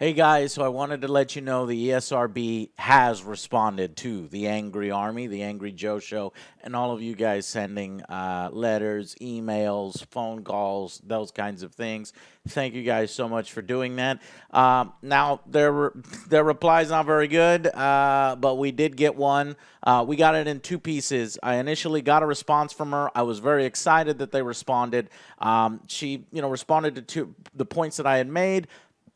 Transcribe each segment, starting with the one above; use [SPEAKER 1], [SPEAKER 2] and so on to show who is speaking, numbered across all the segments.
[SPEAKER 1] Hey guys, so I wanted to let you know the ESRB has responded to the Angry Army, the Angry Joe Show, and all of you guys sending letters, emails, phone calls, those kinds of things. Thank you guys so much for doing that. Now, their reply's not very good, but we did get one. We got it in two pieces. I initially got a response from her. I was very excited that they responded. She, responded to the points that I had made.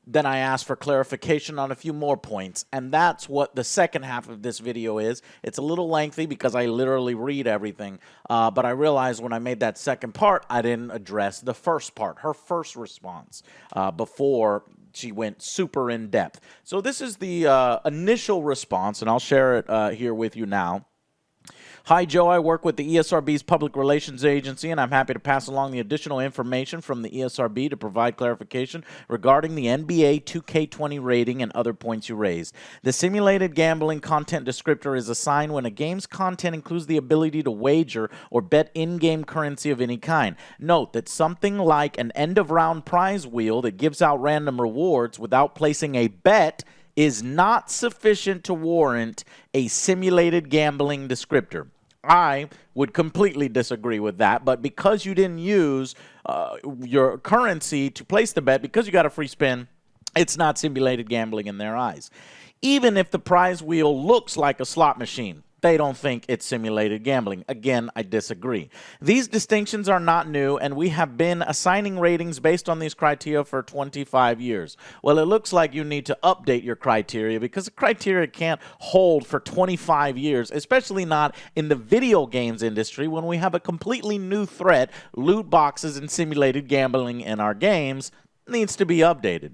[SPEAKER 1] Then I asked for clarification on a few more points, and that's what the second half of this video is. It's a little lengthy because I literally read everything, but I realized when I made that second part, I didn't address the first part, her first response, before she went super in depth. So this is the initial response, and I'll share it here with you now. Hi, Joe. I work with the ESRB's Public Relations Agency, and I'm happy to pass along the additional information from the ESRB to provide clarification regarding the NBA 2K20 rating and other points you raised. The simulated gambling content descriptor is assigned when a game's content includes the ability to wager or bet in-game currency of any kind. Note that something like an end-of-round prize wheel that gives out random rewards without placing a bet is not sufficient to warrant a simulated gambling descriptor. I would completely disagree with that, but because you didn't use your currency to place the bet, because you got a free spin, it's not simulated gambling in their eyes. Even if the prize wheel looks like a slot machine, they don't think it's simulated gambling. Again, I disagree. These distinctions are not new, and we have been assigning ratings based on these criteria for 25 years. Well, it looks like you need to update your criteria because the criteria can't hold for 25 years, especially not in the video games industry when we have a completely new threat, loot boxes and simulated gambling in our games, needs to be updated.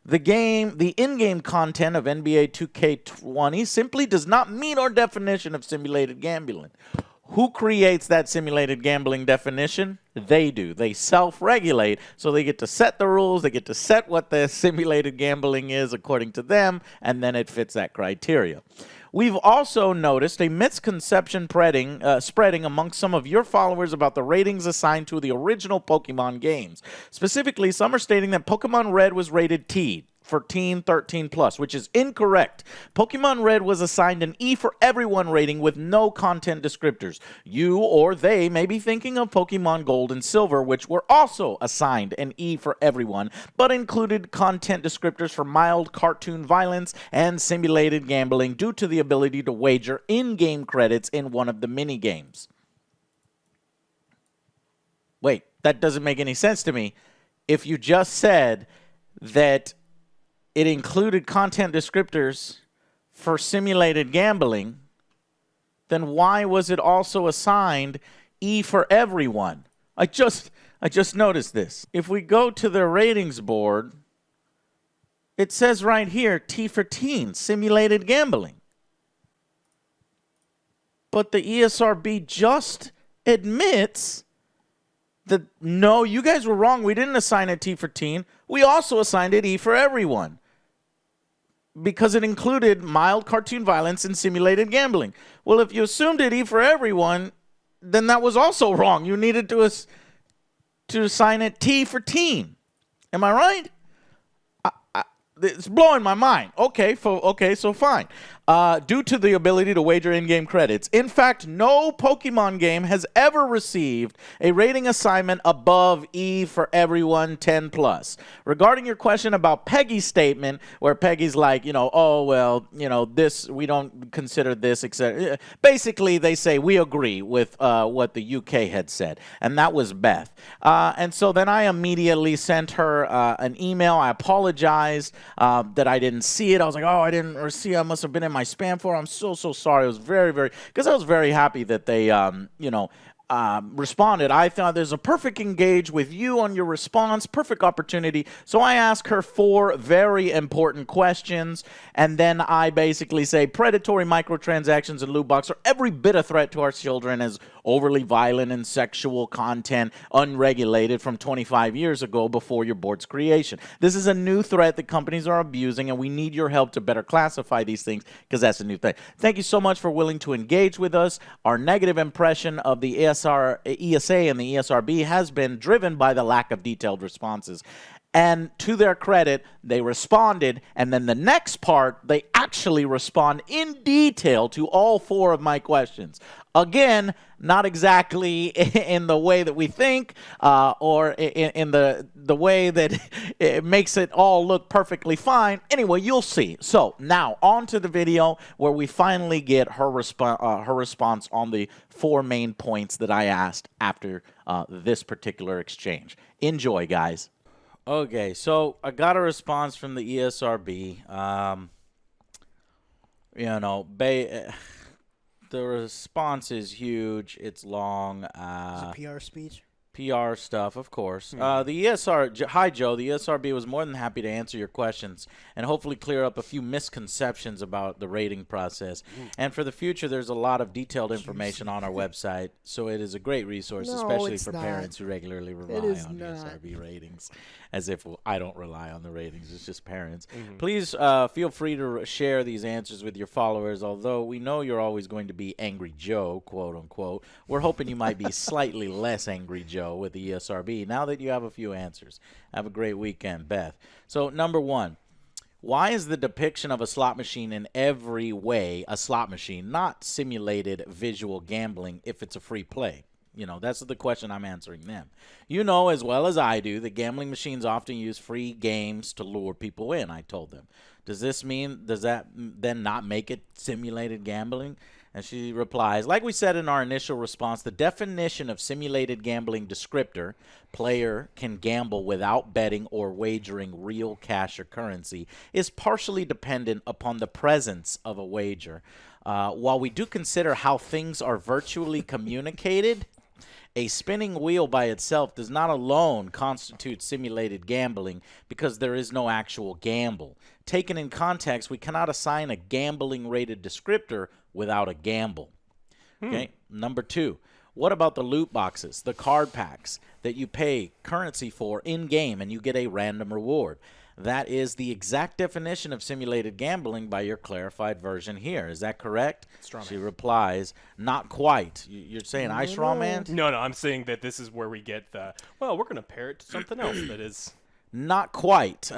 [SPEAKER 1] The in-game content of NBA 2K20 simply does not meet our definition of simulated gambling. Who creates that simulated gambling definition? They do. They self-regulate, so they get to set the rules, they get to set what the simulated gambling is according to them, and then it fits that criteria. We've also noticed a misconception spreading amongst some of your followers about the ratings assigned to the original Pokemon games. Specifically, some are stating that Pokemon Red was rated T for teen 13 plus, which is incorrect. Pokemon Red was assigned an E for everyone rating with no content descriptors. You or they may be thinking of Pokemon Gold and Silver, which were also assigned an E for everyone, but included content descriptors for mild cartoon violence and simulated gambling due to the ability to wager in-game credits in one of the mini-games. Wait, that doesn't make any sense to me. If you just said that it included content descriptors for simulated gambling, then why was it also assigned E for everyone? I just noticed this. If we go to the ratings board, it says right here, T for teen, simulated gambling. But the ESRB just admits that, no, you guys were wrong. We didn't assign it T for teen. We also assigned it E for everyone, because it included mild cartoon violence and simulated gambling. Well, if you assumed it E for everyone, then that was also wrong. You needed to assign it T for teen. Am I right? It's blowing my mind. Okay, so fine. Due to the ability to wager in-game credits. In fact, no Pokemon game has ever received a rating assignment above E for everyone 10 plus. Regarding your question about Peggy's statement, where Peggy's like, oh, well, this, we don't consider this, etc. Basically, they say, we agree with what the UK had said, and that was Beth. And so then I immediately sent her an email. I apologized that I didn't see it. I was like, oh, I didn't see it. I must have been in my spam folder. I'm so sorry. I was because I was very happy that they, responded. I thought there's a perfect engage with you on your response, perfect opportunity. So I asked her 4 very important questions, and then I basically say predatory microtransactions and loot box are every bit a threat to our children as overly violent and sexual content, unregulated from 25 years ago before your board's creation. This is a new threat that companies are abusing, and we need your help to better classify these things because that's a new thing. Thank you so much for willing to engage with us. Our negative impression of the ESA and the ESRB has been driven by the lack of detailed responses. And to their credit, they responded. And then the next part, they actually respond in detail to all 4 of my questions. Again, not exactly in the way that we think or in the way that it makes it all look perfectly fine. Anyway, you'll see. So now on to the video where we finally get her response on the 4 main points that I asked after this particular exchange. Enjoy, guys. Okay, so I got a response from the ESRB. The response is huge. It's long.
[SPEAKER 2] Is it PR speech?
[SPEAKER 1] PR stuff, of course. Hi, Joe. The ESRB was more than happy to answer your questions and hopefully clear up a few misconceptions about the rating process. And for the future, there's a lot of detailed information on our website, so it is a great resource, especially for parents who regularly rely on ESRB ratings. As if I don't rely on the ratings, it's just parents. Please feel free to share these answers with your followers. Although we know you're always going to be Angry Joe, quote unquote, we're hoping you might be slightly less Angry Joe with the ESRB now that you have a few answers. Have a great weekend, Beth. So, number 1, why is the depiction of a slot machine in every way a slot machine, not simulated visual gambling if it's a free play? That's the question I'm answering them. You know as well as I do that gambling machines often use free games to lure people in, I told them. Does that then not make it simulated gambling? And she replies, like we said in our initial response, the definition of simulated gambling descriptor, player can gamble without betting or wagering real cash or currency, is partially dependent upon the presence of a wager. While we do consider how things are virtually communicated, a spinning wheel by itself does not alone constitute simulated gambling because there is no actual gamble. Taken in context, we cannot assign a gambling-rated descriptor without a gamble. Okay, number 2. What about the loot boxes, the card packs that you pay currency for in-game and you get a random reward? That is the exact definition of simulated gambling by your clarified version here. Is that correct? She replies, not quite. You're saying I straw man?
[SPEAKER 3] No, I'm saying that this is where we get we're going to pair it to something else that is...
[SPEAKER 1] Not quite,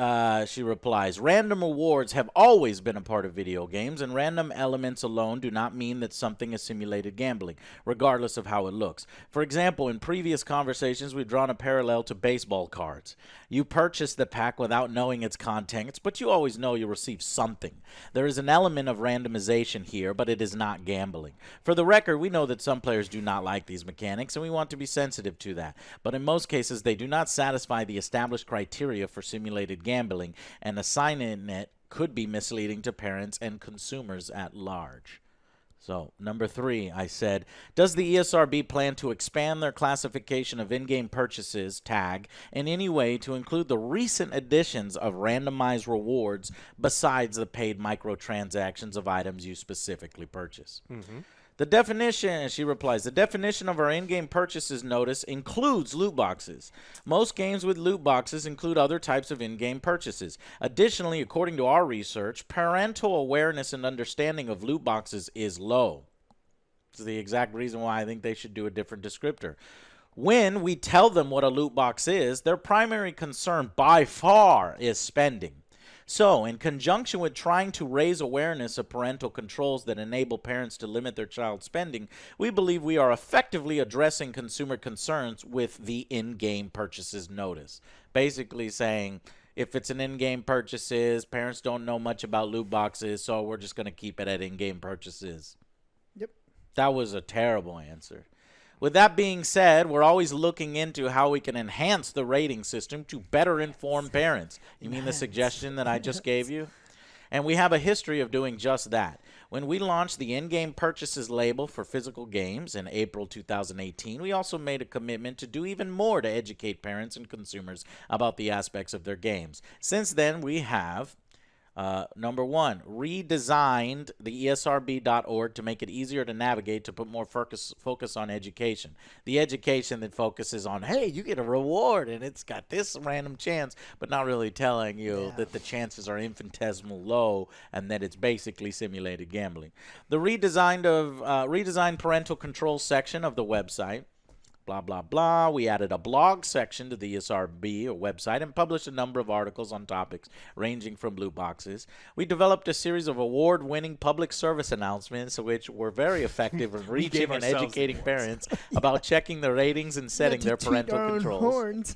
[SPEAKER 1] she replies. Random rewards have always been a part of video games, and random elements alone do not mean that something is simulated gambling, regardless of how it looks. For example, in previous conversations, we've drawn a parallel to baseball cards. You purchase the pack without knowing its contents, but you always know you'll receive something. There is an element of randomization here, but it is not gambling. For the record, we know that some players do not like these mechanics, and we want to be sensitive to that. But in most cases, they do not satisfy the established criteria for simulated gambling, and assigning it could be misleading to parents and consumers at large. So, number 3, I said, does the ESRB plan to expand their classification of in-game purchases tag in any way to include the recent additions of randomized rewards besides the paid microtransactions of items you specifically purchase? The definition, she replies, the definition of our in-game purchases notice includes loot boxes. Most games with loot boxes include other types of in-game purchases. Additionally, according to our research, parental awareness and understanding of loot boxes is low. This is the exact reason why I think they should do a different descriptor. When we tell them what a loot box is, their primary concern by far is spending. So, in conjunction with trying to raise awareness of parental controls that enable parents to limit their child's spending, we believe we are effectively addressing consumer concerns with the in-game purchases notice. Basically saying, if it's an in-game purchases, parents don't know much about loot boxes, so we're just going to keep it at in-game purchases.
[SPEAKER 2] Yep.
[SPEAKER 1] That was a terrible answer. With that being said, we're always looking into how we can enhance the rating system to better inform parents. You mean the suggestion that I just gave you? And we have a history of doing just that. When we launched the in-game purchases label for physical games in April 2018, we also made a commitment to do even more to educate parents and consumers about the aspects of their games. Since then, we have... number 1, redesigned the ESRB.org to make it easier to navigate, to put more focus on education. The education that focuses on, hey, you get a reward and it's got this random chance, but not really telling you that the chances are infinitesimal low and that it's basically simulated gambling. The redesigned parental control section of the website. blah, blah, blah. We added a blog section to the Esrb website and published a number of articles on topics ranging from loot boxes. We developed a series of award-winning public service announcements, which were very effective in reaching and educating parents about checking the ratings and setting their parental controls.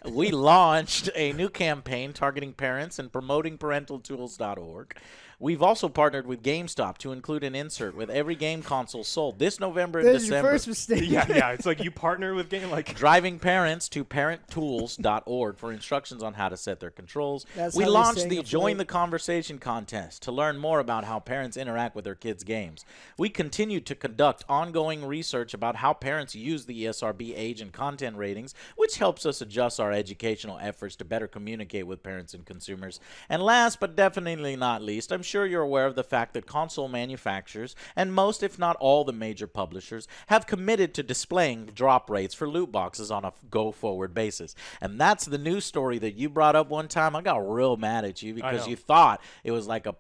[SPEAKER 1] We launched a new campaign targeting parents and promoting parentaltools.org. We've also partnered with GameStop to include an insert with every game console sold this November and December.
[SPEAKER 2] Your first mistake.
[SPEAKER 3] Yeah. It's like you partner with game like
[SPEAKER 1] driving parents to parenttools.org for instructions on how to set their controls.
[SPEAKER 2] That's
[SPEAKER 1] we
[SPEAKER 2] how they
[SPEAKER 1] launched
[SPEAKER 2] stay
[SPEAKER 1] the
[SPEAKER 2] afloat.
[SPEAKER 1] Join the Conversation contest to learn more about how parents interact with their kids' games. We continue to conduct ongoing research about how parents use the ESRB age and content ratings, which helps us adjust our educational efforts to better communicate with parents and consumers. And last but definitely not least, I'm sure you're aware of the fact that console manufacturers and most, if not all, the major publishers have committed to displaying drop rates for loot boxes on a go-forward basis. And that's the news story that you brought up one time. I got real mad at you because you thought it was like a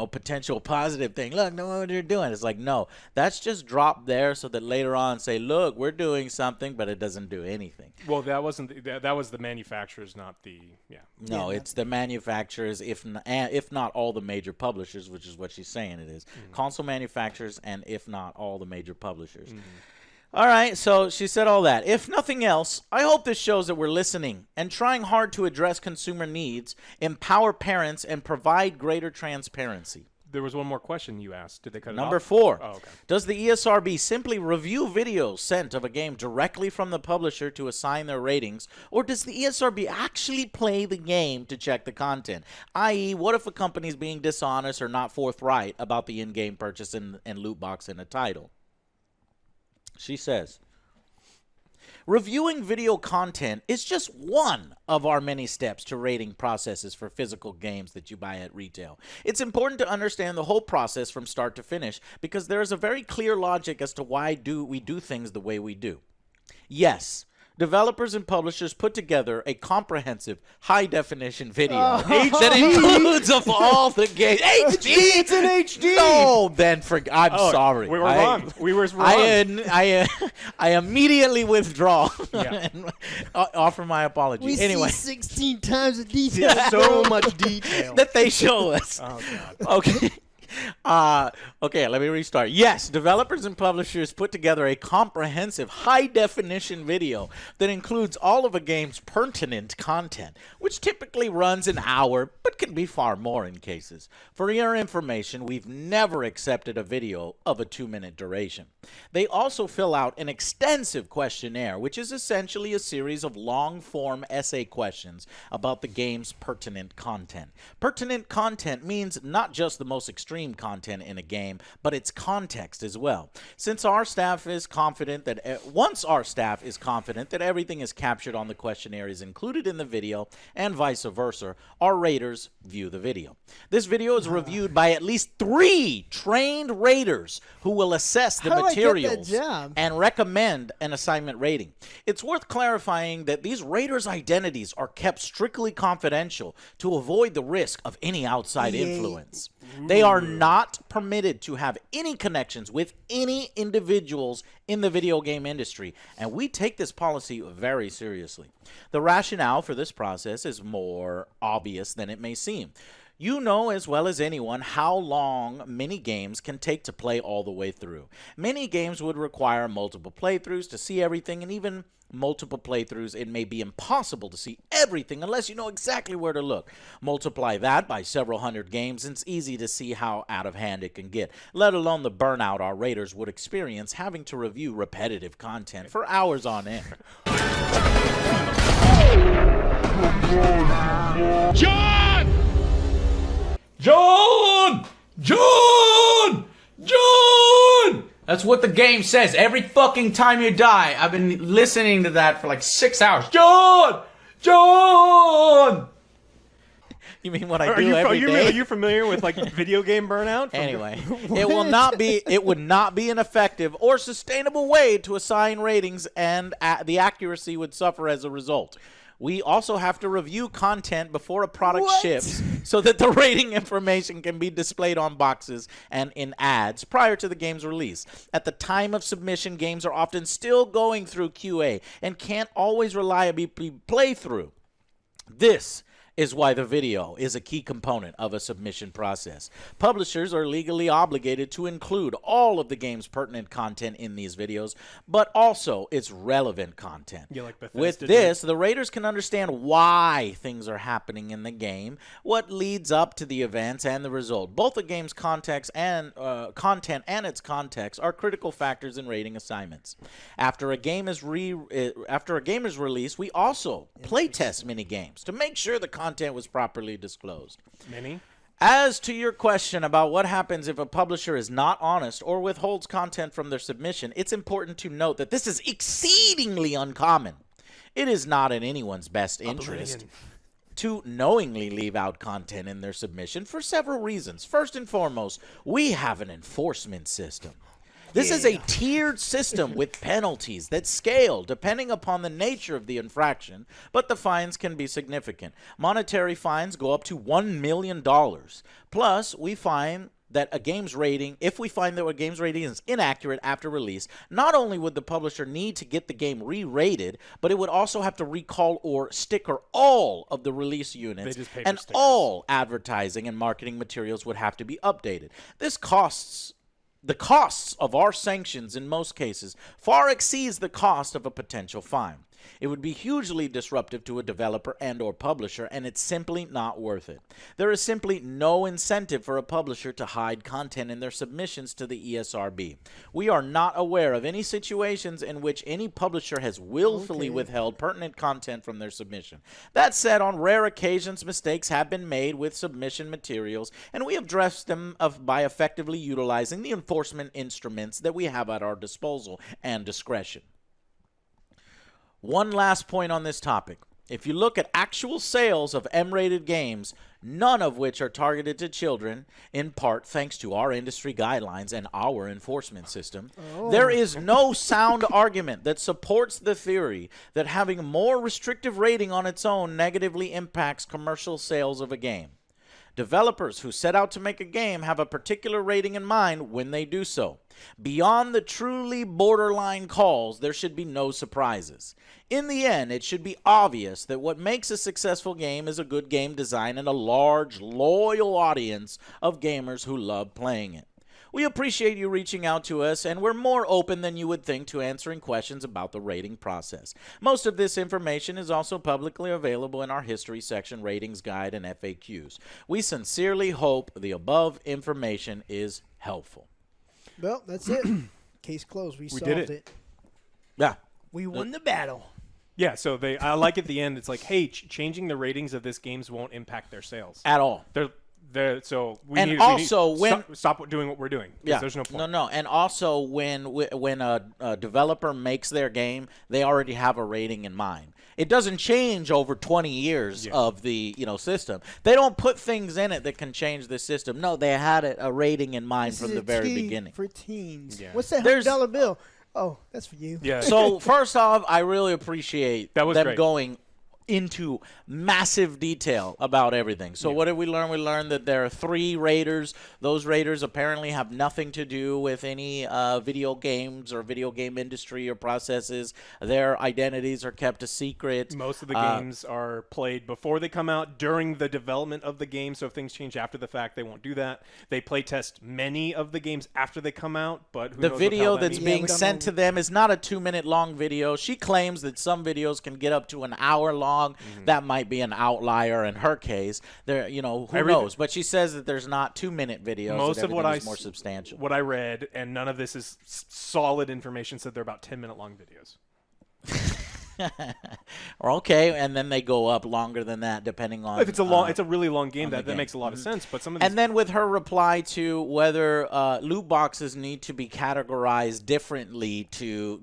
[SPEAKER 1] potential positive thing. Look, know what you're doing. It's like, no, that's just dropped there so that later on say, look, we're doing something, but it doesn't do anything.
[SPEAKER 3] Well, that wasn't that was the manufacturers, not the
[SPEAKER 1] No, it's the manufacturers, if not all the major publishers, which is what she's saying it is. Console manufacturers and if not all the major publishers. All right, so she said all that. If nothing else, I hope this shows that we're listening and trying hard to address consumer needs, empower parents, and provide greater transparency.
[SPEAKER 3] There was one more question you asked. Did they cut it
[SPEAKER 1] Number
[SPEAKER 3] off?
[SPEAKER 1] 4.
[SPEAKER 3] Oh, okay.
[SPEAKER 1] Does the ESRB simply review videos sent of a game directly from the publisher to assign their ratings, or does the ESRB actually play the game to check the content? I.e., what if a company is being dishonest or not forthright about the in-game purchase and loot box in a title? She says, reviewing video content is just one of our many steps to rating processes for physical games that you buy at retail. It's important to understand the whole process from start to finish because there is a very clear logic as to why we do things the way we do. Yes, developers and publishers put together a comprehensive high-definition video that includes of all the games. HD!
[SPEAKER 2] It's in HD!
[SPEAKER 1] No, then I'm sorry.
[SPEAKER 3] We were wrong. We were wrong.
[SPEAKER 1] I immediately withdraw
[SPEAKER 3] Yeah.
[SPEAKER 1] and offer my apology.
[SPEAKER 2] We
[SPEAKER 1] Anyway,
[SPEAKER 2] see 16 times the detail.
[SPEAKER 3] So much detail.
[SPEAKER 1] that they show us.
[SPEAKER 3] Oh God.
[SPEAKER 1] Okay. Okay, let me restart. Yes, developers and publishers put together a comprehensive high-definition video that includes all of a game's pertinent content, which typically runs an hour, but can be far more in cases. For your information, we've never accepted a video of a 2-minute duration. They also fill out an extensive questionnaire, which is essentially a series of long-form essay questions about the game's pertinent content. Pertinent content means not just the most extreme content in a game, but its context as well. Once our staff is confident that everything is captured on the questionnaire is included in the video, and vice versa, our raters view the video. This video is reviewed by at least 3 trained raters who will assess the materials and recommend an assignment rating. It's worth clarifying that these raters' identities are kept strictly confidential to avoid the risk of any outside influence. They are not permitted to have any connections with any individuals in the video game industry, and we take this policy very seriously. The rationale for this process is more obvious than it may seem. You know as well as anyone how long many games can take to play all the way through. Many games would require multiple playthroughs to see everything, and even multiple playthroughs, it may be impossible to see everything unless you know exactly where to look. Multiply that by several hundred games, and it's easy to see how out of hand it can get, let alone the burnout our raters would experience having to review repetitive content for hours on end.
[SPEAKER 4] John! John! John! John! That's what the game says every fucking time you die. I've been listening to that for like 6 hours. John! John!
[SPEAKER 1] You mean what I do every day?
[SPEAKER 3] Are you familiar with like video game burnout?
[SPEAKER 1] Anyway, it would not be an effective or sustainable way to assign ratings, and the accuracy would suffer as a result. We also have to review content before a product ships so that the rating information can be displayed on boxes and in ads prior to the game's release. At the time of submission, games are often still going through QA and can't always reliably play through. This is why the video is a key component of a submission process. Publishers are legally obligated to include all of the game's pertinent content in these videos, but also its relevant content.
[SPEAKER 3] Yeah, like Bethesda
[SPEAKER 1] With this, the raters can understand why things are happening in the game, what leads up to the events, and the result. Both the game's context and content and its context are critical factors in rating assignments. After a game is released, we also playtest mini games to make sure the content was properly disclosed.
[SPEAKER 3] Mini?
[SPEAKER 1] As to your question about what happens if a publisher is not honest or withholds content from their submission, it's important to note that this is exceedingly uncommon. It is not in anyone's best interest to knowingly leave out content in their submission for several reasons. First and foremost, we have an enforcement system. This is a tiered system with penalties that scale depending upon the nature of the infraction, but the fines can be significant. Monetary fines go up to $1 million. Plus, we find that a game's rating, if we find that a game's rating is inaccurate after release, not only would the publisher need to get the game re-rated, but it would also have to recall or sticker all of the release units, and all advertising and marketing materials would have to be updated. The costs of our sanctions in most cases far exceeds the cost of a potential fine. It would be hugely disruptive to a developer and or publisher, and it's simply not worth it. There is simply no incentive for a publisher to hide content in their submissions to the ESRB. We are not aware of any situations in which any publisher has willfully withheld pertinent content from their submission. That said, on rare occasions, mistakes have been made with submission materials, and we have addressed them by effectively utilizing the enforcement instruments that we have at our disposal and discretion. One last point on this topic. If you look at actual sales of M-rated games, none of which are targeted to children, in part thanks to our industry guidelines and our enforcement system, there is no sound argument that supports the theory that having a more restrictive rating on its own negatively impacts commercial sales of a game. Developers who set out to make a game have a particular rating in mind when they do so. Beyond the truly borderline calls, there should be no surprises. In the end, it should be obvious that what makes a successful game is a good game design and a large, loyal audience of gamers who love playing it. We appreciate you reaching out to us, and we're more open than you would think to answering questions about the rating process. Most of this information is also publicly available in our history section, ratings guide, and FAQs. We sincerely hope the above information is helpful.
[SPEAKER 2] Well, that's it. Case closed. We solved
[SPEAKER 3] did it.
[SPEAKER 1] Yeah.
[SPEAKER 2] We won the battle.
[SPEAKER 3] Yeah, so I like at the end, it's like, hey, changing the ratings of this games won't impact their sales.
[SPEAKER 1] At all.
[SPEAKER 3] So we
[SPEAKER 1] And
[SPEAKER 3] need,
[SPEAKER 1] also,
[SPEAKER 3] we need,
[SPEAKER 1] when
[SPEAKER 3] stop doing what we're doing.
[SPEAKER 1] Yeah,
[SPEAKER 3] There's no point.
[SPEAKER 1] No. And also, when a developer makes their game, they already have a rating in mind. It doesn't change over 20 years of the system. They don't put things in it that can change the system. No, they had a rating in mind from the very beginning.
[SPEAKER 2] For teens.
[SPEAKER 3] Yeah.
[SPEAKER 2] What's that $100 bill? Oh, that's for you.
[SPEAKER 3] Yeah.
[SPEAKER 1] So first off, I really appreciate them
[SPEAKER 3] great.
[SPEAKER 1] going into massive detail about everything. So what did we learn? We learned that there are 3 raters. Those raters apparently have nothing to do with any video games or video game industry or processes. Their identities are kept a secret.
[SPEAKER 3] Most of the games are played before they come out, during the development of the game. So if things change after the fact, they won't do that. They play test many of the games after they come out, but who
[SPEAKER 1] the
[SPEAKER 3] knows
[SPEAKER 1] video
[SPEAKER 3] what the hell that
[SPEAKER 1] that's
[SPEAKER 3] means.
[SPEAKER 1] being sent to them is not a 2-minute long video. She claims that some videos can get up to an hour long. That might be an outlier in her case. There, who knows? But she says that there's not 2-minute videos.
[SPEAKER 3] Most of what
[SPEAKER 1] more substantial.
[SPEAKER 3] What I read, and none of this is solid information, said they're about 10-minute long videos.
[SPEAKER 1] Okay, and then they go up longer than that, depending on
[SPEAKER 3] If it's it's a really long game. That makes a lot of sense. But some of these,
[SPEAKER 1] and then with her reply to whether loot boxes need to be categorized differently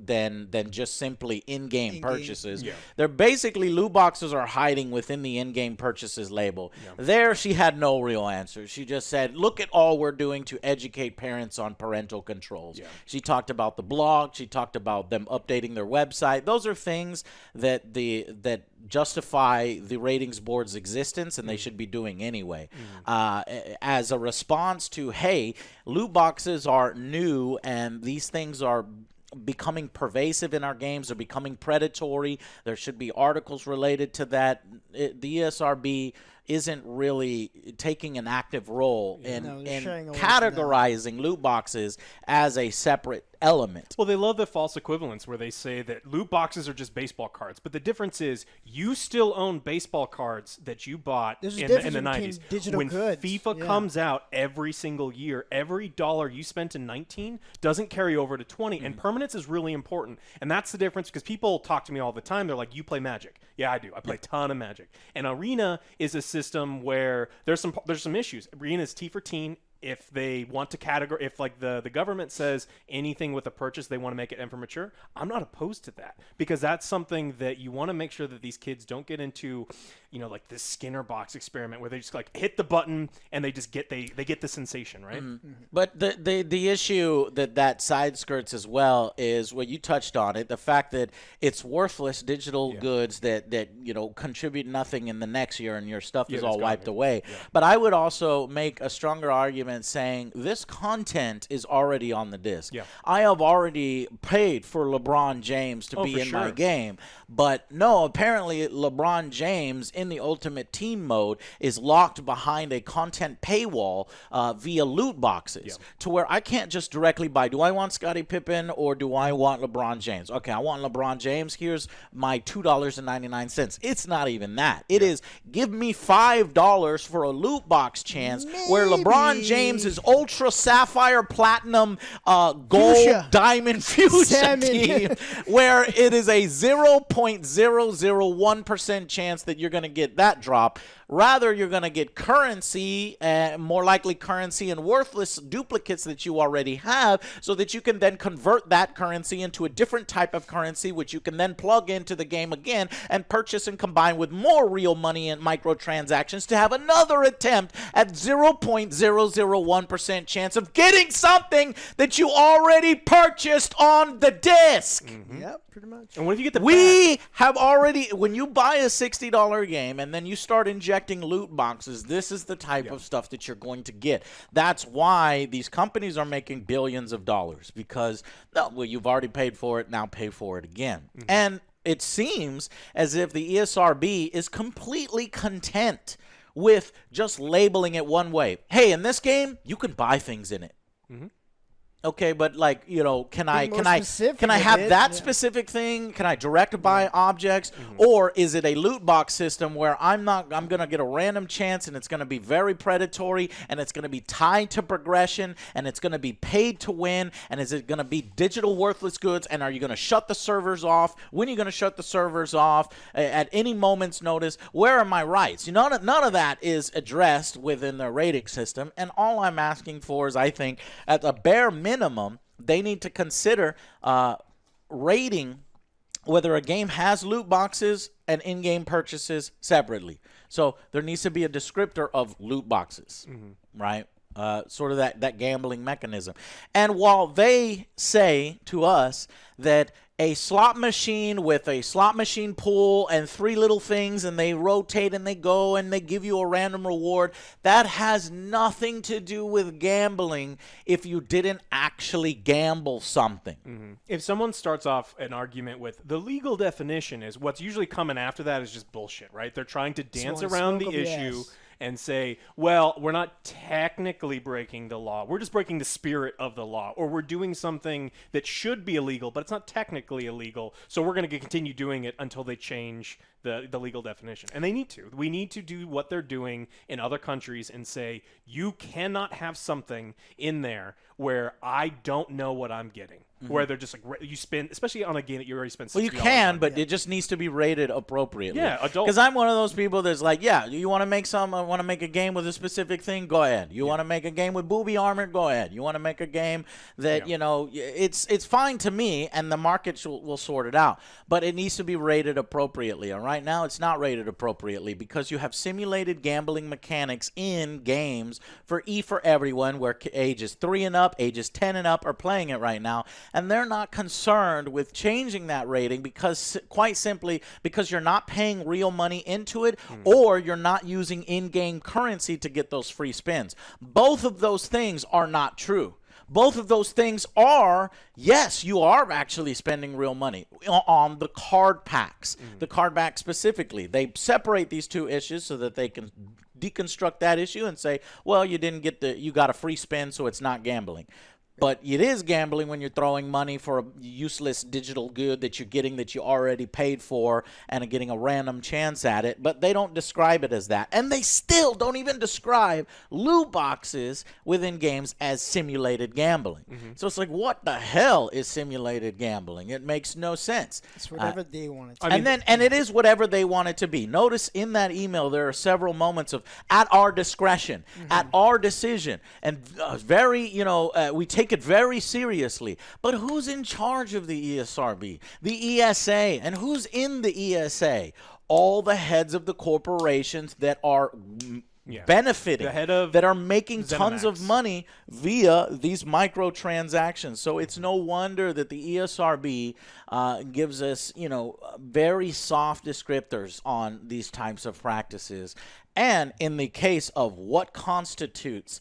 [SPEAKER 1] than just simply in-game purchases. They're basically loot boxes are hiding within the in-game purchases label. There, she had no real answer. She just said, "Look at all we're doing to educate parents on parental controls." She talked about the blog. She talked about them updating their website. Those are things things that justify the ratings board's existence, and they should be doing anyway. As a response to, hey, loot boxes are new and these things are becoming pervasive in our games, are becoming predatory. There should be articles related to that. The ESRB isn't really taking an active role in categorizing loot boxes as a separate element.
[SPEAKER 3] Well, they love the false equivalence where they say that loot boxes are just baseball cards. But the difference is you still own baseball cards that you bought in the 90s. When FIFA comes out every single year, every dollar you spent in 19 doesn't carry over to 20. And permanence is really important. And that's the difference, because people talk to me all the time. They're like, you play Magic. Yeah, I do. I play a ton of Magic. And Arena is a system where there's some issues. Arena is T for teen. If they want to categorize, if like the government says anything with a purchase, they want to make it M for mature, I'm not opposed to that, because that's something that you want to make sure that these kids don't get into, like this Skinner box experiment where they just like hit the button and they just get they get the sensation, right?
[SPEAKER 1] But the issue that side skirts as well is what you touched on it, the fact that it's worthless digital goods that contribute nothing in the next year, and your stuff is all wiped away. But I would also make a stronger argument saying this content is already on the disc. I have already paid for LeBron James to be in my game, but no, apparently LeBron James in the Ultimate Team mode is locked behind a content paywall via loot boxes, to where I can't just directly buy, do I want Scottie Pippen or do I want LeBron James? Okay, I want LeBron James. Here's my $2.99. It's not even that. It is, give me $5 for a loot box chance where LeBron James is Ultra Sapphire Platinum Gold Diamond Fuchsia team, where it is a 0.001% chance that you're going to get that drop. Rather, you're going to get currency, more likely currency and worthless duplicates that you already have, so that you can then convert that currency into a different type of currency, which you can then plug into the game again and purchase and combine with more real money and microtransactions to have another attempt at 0.001% chance of getting something that you already purchased on the disc.
[SPEAKER 2] Yep, pretty much.
[SPEAKER 3] And what if you get the
[SPEAKER 1] have already, when you buy a $60 game and then you start injecting loot boxes, this is the type of stuff that you're going to get. That's why these companies are making billions of dollars, because you've already paid for it, now pay for it again. And it seems as if the ESRB is completely content with just labeling it one way. Hey, in this game, you can buy things in it. Okay, but like, can I have that specific thing? Can I direct buy objects? Or is it a loot box system where I'm going to get a random chance, and it's going to be very predatory, and it's going to be tied to progression, and it's going to be paid to win, and is it going to be digital worthless goods, and are you going to shut the servers off? When are you going to shut the servers off? At any moment's notice? Where are my rights? None of that is addressed within the rating system, and all I'm asking for is, I think, at a bare minimum, they need to consider rating whether a game has loot boxes and in-game purchases separately. So there needs to be a descriptor of loot boxes, right? Sort of that gambling mechanism. And while they say to us that a slot machine with a slot machine pool and 3 little things, and they rotate and they go and they give you a random reward, that has nothing to do with gambling if you didn't actually gamble something.
[SPEAKER 3] If someone starts off an argument with the legal definition is, what's usually coming after that is just bullshit, right? They're trying to dance around the issue and say, well, we're not technically breaking the law. We're just breaking the spirit of the law. Or we're doing something that should be illegal, but it's not technically illegal. So we're going to continue doing it until they change the legal definition. And they need to. We need to do what they're doing in other countries and say, you cannot have something in there where I don't know what I'm getting. Where they're just like, you spend, especially on a game that you already spent $60
[SPEAKER 1] Well, you can, but it just needs to be rated appropriately.
[SPEAKER 3] Yeah, adult.
[SPEAKER 1] Because I'm one of those people that's like, you want to make a game with a specific thing? Go ahead. You want to make a game with booby armor? Go ahead. You want to make a game that, it's fine to me, and the market will sort it out. But it needs to be rated appropriately, all right? right now, it's not rated appropriately because you have simulated gambling mechanics in games for everyone, where ages 3 and up, ages 10 and up are playing it right now, and they're not concerned with changing that rating because, quite simply, because you're not paying real money into it, or you're not using in-game currency to get those free spins. Both of those things are not true. Both of those things are, yes, you are actually spending real money on the card packs. The card packs specifically. They separate these two issues so that they can deconstruct that issue and say, well, you got a free spin, so it's not gambling. But it is gambling when you're throwing money for a useless digital good that you're getting that you already paid for and are getting a random chance at it. But they don't describe it as that. And they still don't even describe loot boxes within games as simulated gambling. So it's like, what the hell is simulated gambling? It makes no sense.
[SPEAKER 2] It's whatever they want it to
[SPEAKER 1] be. And it is whatever they want it to be. Notice in that email there are several moments of at our discretion, at our decision, and we take it very seriously. But who's in charge of the ESRB? The ESA. And who's in the ESA? All the heads of the corporations that are benefiting, that are making tons of money via these microtransactions. So it's no wonder that the ESRB gives us, very soft descriptors on these types of practices. And in the case of what constitutes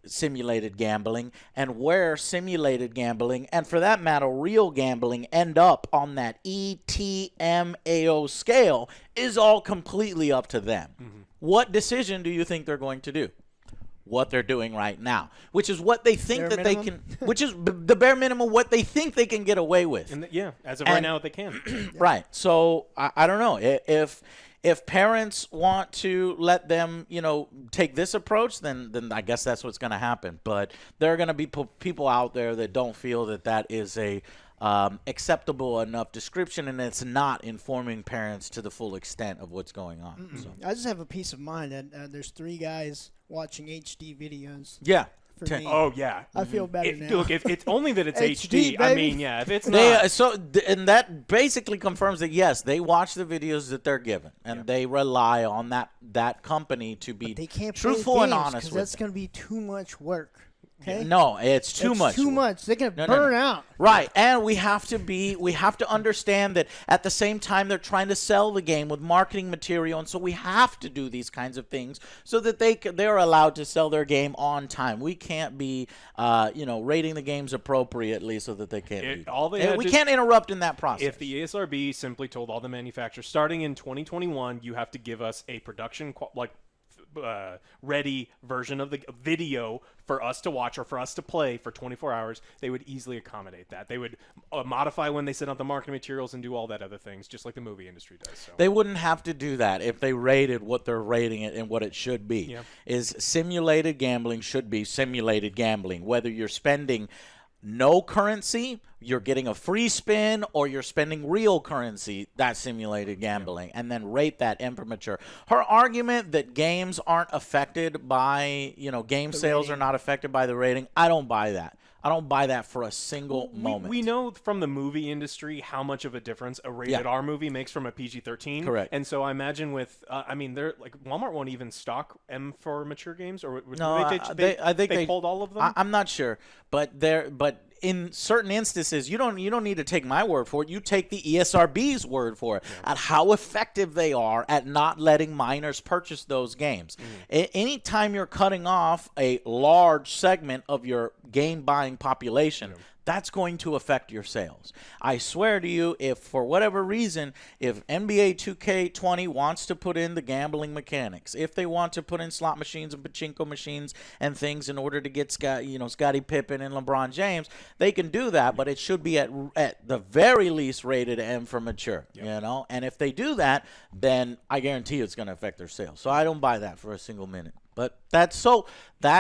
[SPEAKER 1] simulated gambling and where simulated gambling, and for that matter real gambling, end up on that ETMAO scale is all completely up to them. What decision do you think they're going to do? What they're doing right now, which is what they think that they can, which is the bare minimum, what they think they can get away with.
[SPEAKER 3] As of right now, they can.
[SPEAKER 1] Right. So I don't know if parents want to let them, take this approach, then I guess that's what's going to happen. But there are going to be people out there that don't feel that is a acceptable enough description, and it's not informing parents to the full extent of what's going on. So.
[SPEAKER 2] I just have a peace of mind that there's 3 guys watching HD videos.
[SPEAKER 1] Yeah.
[SPEAKER 3] Oh yeah,
[SPEAKER 2] I feel better now.
[SPEAKER 3] Look, if it's only that it's HD,
[SPEAKER 2] baby.
[SPEAKER 3] I mean, if it's not.
[SPEAKER 1] And that basically confirms that yes, they watch the videos that they're given, and they rely on that company to be truthful and honest with.
[SPEAKER 2] That's going to be too much work. Okay?
[SPEAKER 1] No, it's too much.
[SPEAKER 2] Too much. They're going to burn out.
[SPEAKER 1] Right. And we have to understand that at the same time they're trying to sell the game with marketing material, and so we have to do these kinds of things so that they're allowed to sell their game on time. We can't be rating the games appropriately so that they can't we can't interrupt in that process.
[SPEAKER 3] If the ESRB simply told all the manufacturers starting in 2021 you have to give us a production ready version of the video for us to watch or for us to play for 24 hours, they would easily accommodate that. They would modify when they send out the marketing materials and do all that other things, just like the movie industry does. So.
[SPEAKER 1] They wouldn't have to do that if they rated what they're rating it and what it should be. Is simulated gambling should be simulated gambling, whether you're spending no currency, you're getting a free spin, or you're spending real currency, that's simulated gambling, and then rate that immature. Her argument that games aren't affected by, game sales are not affected by the rating, I don't buy that. I don't buy that for a single moment.
[SPEAKER 3] We know from the movie industry how much of a difference a rated R movie makes from a PG-13.
[SPEAKER 1] Correct.
[SPEAKER 3] And so I imagine with, they're like Walmart won't even stock M for mature games, or
[SPEAKER 1] I think they
[SPEAKER 3] pulled all of them.
[SPEAKER 1] I'm not sure, but in certain instances, you don't need to take my word for it. You take the ESRB's word for it at how effective they are at not letting minors purchase those games. Anytime you're cutting off a large segment of your game buying population, that's going to affect your sales. I swear to you, if for whatever reason, if NBA 2K20 wants to put in the gambling mechanics, if they want to put in slot machines and pachinko machines and things in order to get Scottie Pippen and LeBron James, they can do that, but it should be at the very least rated M for mature, And if they do that, then I guarantee it's going to affect their sales. So I don't buy that for a single minute. But that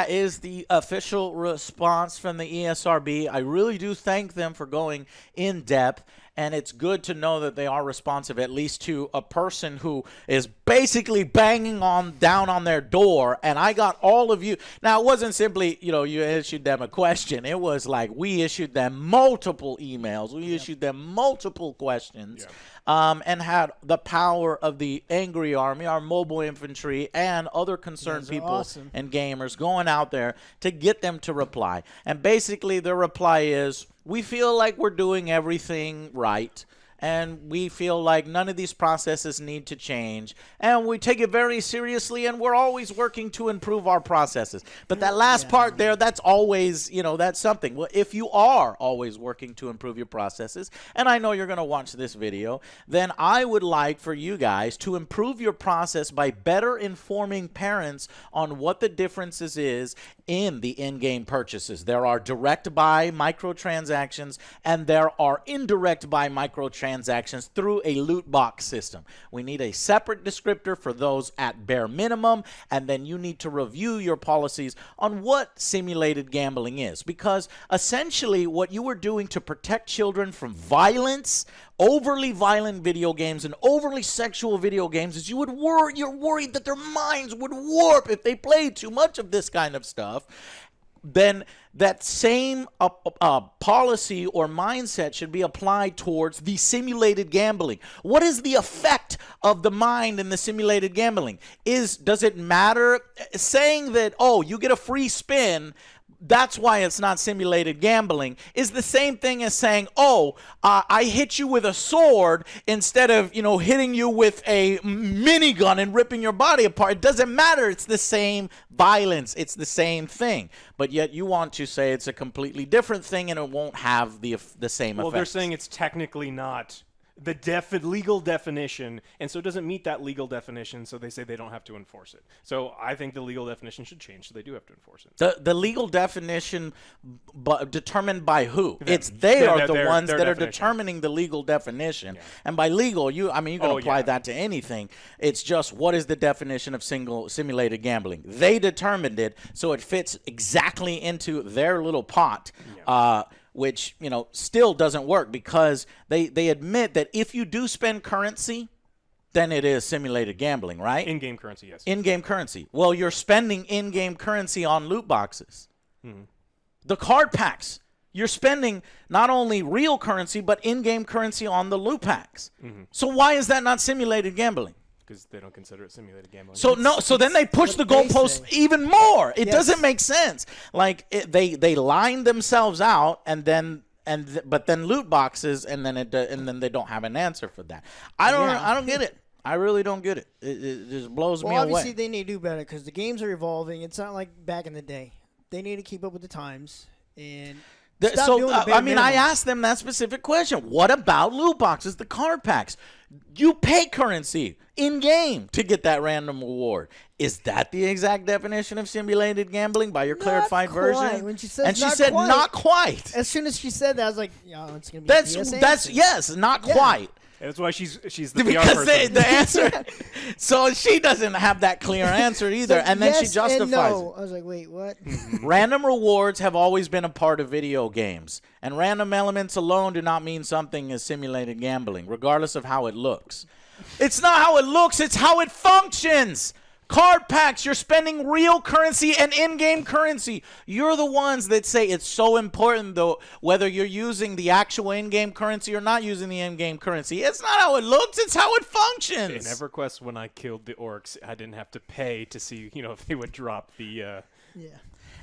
[SPEAKER 1] is the official response from the ESRB. I really do thank them for going in depth, and it's good to know that they are responsive, at least to a person who is basically banging down on their door. And I got all of you. Now, it wasn't simply, you issued them a question. It was like we issued them multiple emails. We issued them multiple questions. and had the power of the Angry Army, our mobile infantry, and other concerned people and gamers going out there to get them to reply. And basically their reply is, we feel like we're doing everything right, and we feel like none of these processes need to change, and we take it very seriously, and we're always working to improve our processes. But that last part there, that's always, that's something. Well, if you are always working to improve your processes, and I know you're going to watch this video, then I would like for you guys to improve your process by better informing parents on what the differences is in the in-game purchases. There are direct buy microtransactions, and there are indirect buy microtransactions through a loot box system. We need a separate descriptor for those at bare minimum, and then you need to review your policies on what simulated gambling is, because essentially what you are doing to protect children from violence, overly violent video games and overly sexual video games, is you're worried that their minds would warp if they play too much of this kind of stuff. Then that same policy or mindset should be applied towards the simulated gambling. What is the effect of the mind in the simulated gambling? Does it matter? Saying that, oh, you get a free spin, that's why it's not simulated gambling, is the same thing as saying, oh, I hit you with a sword instead of, hitting you with a minigun and ripping your body apart. It doesn't matter. It's the same violence. It's the same thing. But yet you want to say it's a completely different thing and it won't have the same effect.
[SPEAKER 3] Well, they're saying it's technically not the legal definition, and so it doesn't meet that legal definition, so they say they don't have to enforce it. So I think the legal definition should change, so they do have to enforce it.
[SPEAKER 1] The legal definition determined by who? They are the ones that are determining the legal definition. Yeah. And by legal, you can apply that to anything. It's just, what is the definition of simulated gambling? They determined it, so it fits exactly into their little pot. Yeah. Which, still doesn't work, because they admit that if you do spend currency, then it is simulated gambling, right?
[SPEAKER 3] In-game currency, yes.
[SPEAKER 1] In-game currency. Well, you're spending in-game currency on loot boxes. Mm-hmm. The card packs. You're spending not only real currency, but in-game currency on the loot packs. Mm-hmm. So why is that not simulated gambling?
[SPEAKER 3] Because they don't consider it simulated gambling.
[SPEAKER 1] So then they push the goalposts even more. It doesn't make sense. Like they line themselves out, but then loot boxes, and then they don't have an answer for that. I don't get it. I really don't get it. It just blows me away.
[SPEAKER 2] Obviously they need to do better, because the games are evolving. It's not like back in the day. They need to keep up with the times and.
[SPEAKER 1] I asked them that specific question. What about loot boxes, the card packs? You pay currency in-game to get that random reward. Is that the exact definition of simulated gambling by your clarified version?
[SPEAKER 2] When she said
[SPEAKER 1] not quite.
[SPEAKER 2] As soon as she said that, I was like, it's going to be
[SPEAKER 1] yes, not quite.
[SPEAKER 3] That's why she's the PR person.
[SPEAKER 1] The answer. So she doesn't have that clear answer either, and then she justifies
[SPEAKER 2] it. I was like, wait, what?
[SPEAKER 1] Random rewards have always been a part of video games, and random elements alone do not mean something is simulated gambling, regardless of how it looks. It's not how it looks, it's how it functions. Card packs, you're spending real currency and in-game currency. You're the ones that say it's so important, though, whether you're using the actual in-game currency or not using the in-game currency. It's not how it looks, it's how it functions.
[SPEAKER 3] In EverQuest, when I killed the orcs, I didn't have to pay to see, if they would drop the...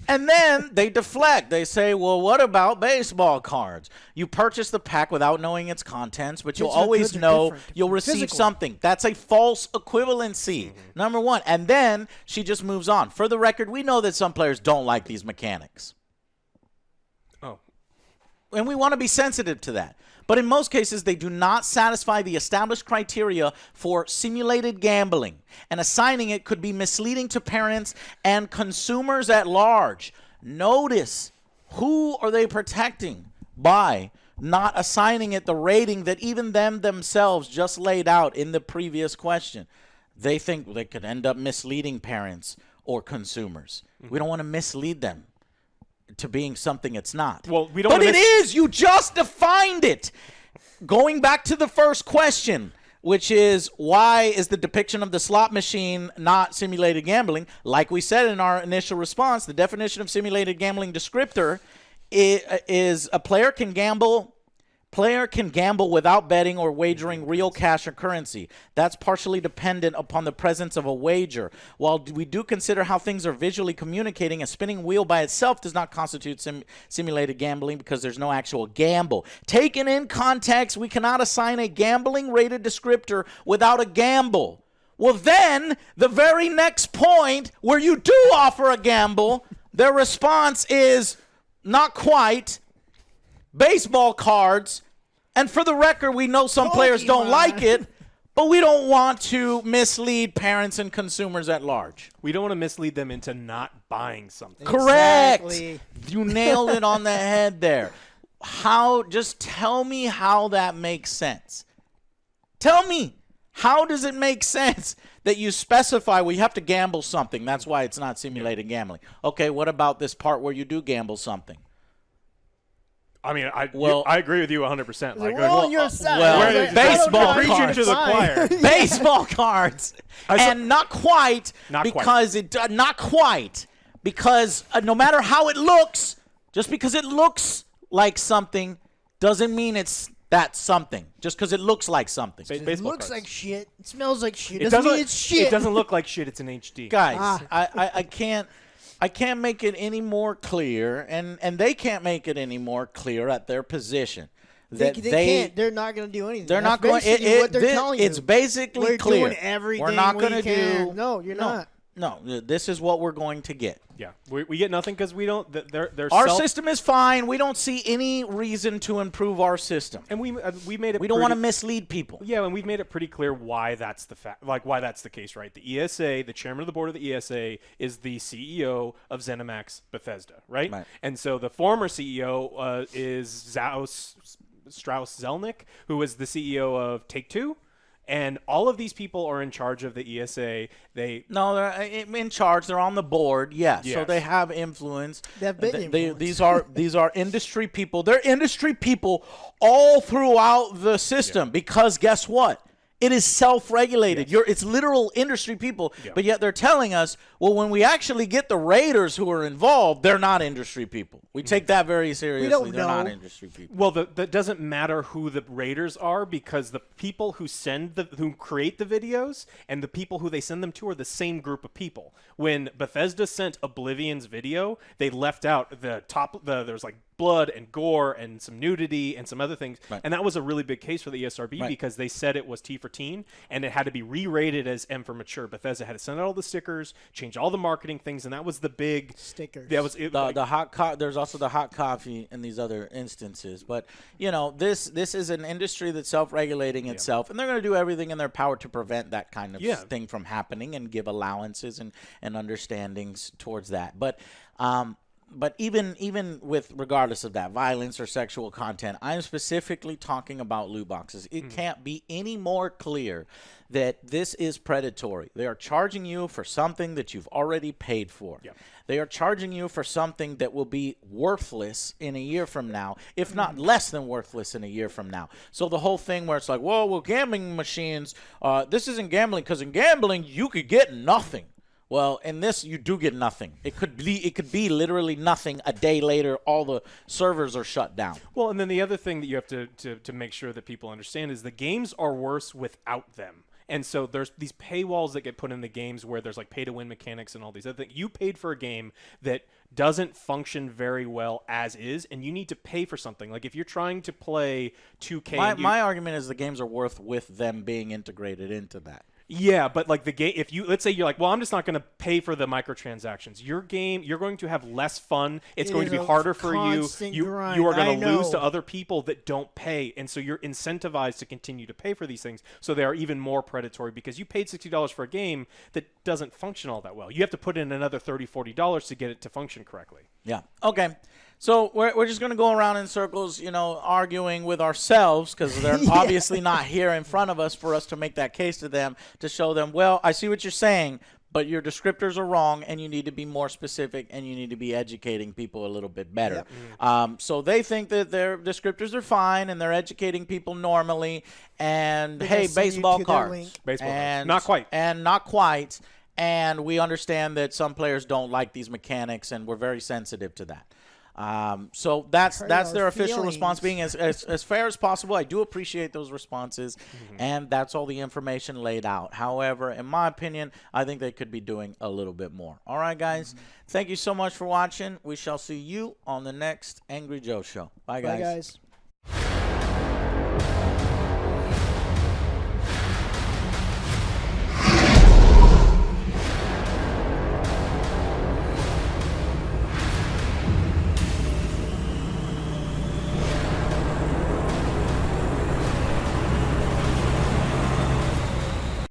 [SPEAKER 1] And then they deflect. They say, well, what about baseball cards? You purchase the pack without knowing its contents, but you'll always know you'll receive something. That's a false equivalency, number one. And then she just moves on. For the record, we know that some players don't like these mechanics.
[SPEAKER 3] Oh.
[SPEAKER 1] And we want to be sensitive to that. But in most cases, they do not satisfy the established criteria for simulated gambling, and assigning it could be misleading to parents and consumers at large. Notice, who are they protecting by not assigning it the rating that even themselves just laid out in the previous question? They think they could end up misleading parents or consumers. We don't want to mislead them to being something it's not.
[SPEAKER 3] Well, we don't.
[SPEAKER 1] But it is. You just defined it. Going back to the first question, which is, why is the depiction of the slot machine not simulated gambling? Like we said in our initial response, the definition of simulated gambling descriptor is a player can gamble Player can gamble without betting or wagering real cash or currency. That's partially dependent upon the presence of a wager. While we do consider how things are visually communicating, a spinning wheel by itself does not constitute simulated gambling because there's no actual gamble. Taken in context, we cannot assign a gambling-rated descriptor without a gamble. Well, then, the very next point where you do offer a gamble, their response is not quite, baseball cards, and for the record, we know some players don't like it, but we don't want to mislead parents and consumers at large.
[SPEAKER 3] We don't want to mislead them into not buying something.
[SPEAKER 1] Correct.
[SPEAKER 2] Exactly.
[SPEAKER 1] You nailed it on the head there. Just tell me how that makes sense. Tell me. How does it make sense that you specify we have to gamble something? That's why it's not simulated gambling. Okay, what about this part where you do gamble something?
[SPEAKER 3] I mean, I agree with you 100%.
[SPEAKER 2] Like, we're on your side.
[SPEAKER 1] Well, baseball
[SPEAKER 3] preaching
[SPEAKER 1] cards.
[SPEAKER 3] to the choir.
[SPEAKER 1] Baseball cards. And not quite because no matter how it looks, just because it looks like something doesn't mean that's something. Just because it looks like something.
[SPEAKER 2] It looks like shit. It smells like shit.
[SPEAKER 3] It
[SPEAKER 2] doesn't mean it's shit.
[SPEAKER 3] It doesn't look like shit. It's an HD.
[SPEAKER 1] Guys, I can't make it any more clear, and they can't make it any more clear at their position.
[SPEAKER 2] They can't. They're not going to do anything.
[SPEAKER 1] They're not going.
[SPEAKER 2] What they're telling you.
[SPEAKER 1] It's basically
[SPEAKER 2] we're
[SPEAKER 1] clear.
[SPEAKER 2] Doing everything
[SPEAKER 1] we're not going to
[SPEAKER 2] do.
[SPEAKER 1] do.
[SPEAKER 2] No, you're not.
[SPEAKER 1] No, this is what we're going to get.
[SPEAKER 3] Yeah, we get nothing because we don't.
[SPEAKER 1] Our system is fine. We don't see any reason to improve our system.
[SPEAKER 3] And we made it.
[SPEAKER 1] We don't want to mislead people.
[SPEAKER 3] Yeah, and we've made it pretty clear why that's the why that's the case, right? The ESA, the chairman of the board of the ESA, is the CEO of ZeniMax Bethesda, right? And so the former CEO is Strauss Zelnick, who was the CEO of Take-Two. And all of these people are in charge of the ESA. They're
[SPEAKER 1] in charge. They're on the board. Yes. So they have influence.
[SPEAKER 2] They have big
[SPEAKER 1] influence. These are industry people. They're industry people all throughout the system because guess what? It is self-regulated.
[SPEAKER 3] Yes.
[SPEAKER 1] It's literal industry people, but yet they're telling us, well, when we actually get the raiders who are involved, they're not industry people. We take that very seriously. They're not industry people.
[SPEAKER 3] Well, that doesn't matter who the raiders are because the people who who create the videos and the people who they send them to are the same group of people. When Bethesda sent Oblivion's video, they left out there was like blood and gore and some nudity and some other things. And that was a really big case for the ESRB because they said it was T for teen and it had to be re-rated as M for mature. Bethesda had to send out all the stickers, change all the marketing things, and that was the big
[SPEAKER 2] stickers.
[SPEAKER 3] That was
[SPEAKER 1] the hot there's also the hot coffee in these other instances. But this is an industry that's self-regulating itself, and they're going to do everything in their power to prevent that kind of thing from happening and give allowances and understandings towards that. But even with regardless of that violence or sexual content, I'm specifically talking about loot boxes. It can't be any more clear that this is predatory. They are charging you for something that you've already paid for. Yep. They are charging you for something that will be worthless in a year from now, if not less than worthless in a year from now. So the whole thing where it's like, well, gambling machines, this isn't gambling because in gambling you could get nothing. Well, in this, you do get nothing. It could be literally nothing. A day later, all the servers are shut down.
[SPEAKER 3] Well, and then the other thing that you have to make sure that people understand is the games are worse without them. And so there's these paywalls that get put in the games where there's like pay-to-win mechanics and all these other things. You paid for a game that doesn't function very well as is, and you need to pay for something. Like if you're trying to play 2K...
[SPEAKER 1] My argument is the games are worth with them being integrated into that.
[SPEAKER 3] Yeah, but like the game, let's say you're like, well, I'm just not going to pay for the microtransactions. Your game, you're going to have less fun. It's going to be harder for you. You are going to lose to other people that don't pay, and so you're incentivized to continue to pay for these things. So they are even more predatory because you paid $60 for a game that doesn't function all that well. You have to put in another $30, $40 to get it to function correctly.
[SPEAKER 1] Yeah. Okay. So we're just going to go around in circles, arguing with ourselves because they're obviously not here in front of us for us to make that case to them, to show them, well, I see what you're saying, but your descriptors are wrong and you need to be more specific and you need to be educating people a little bit better. Yep. So they think that their descriptors are fine and they're educating people normally. And, hey, baseball cards.
[SPEAKER 3] Baseball cards. Not quite.
[SPEAKER 1] And not quite. And we understand that some players don't like these mechanics and we're very sensitive to that. So that's their official
[SPEAKER 2] feelings.
[SPEAKER 1] response, being as fair as possible. I do appreciate those responses, and that's all the information laid out. However, in my opinion, I think they could be doing a little bit more. All right, guys. Thank you so much for watching. We shall see you on the next Angry Joe Show. Bye, guys.
[SPEAKER 2] Bye, guys.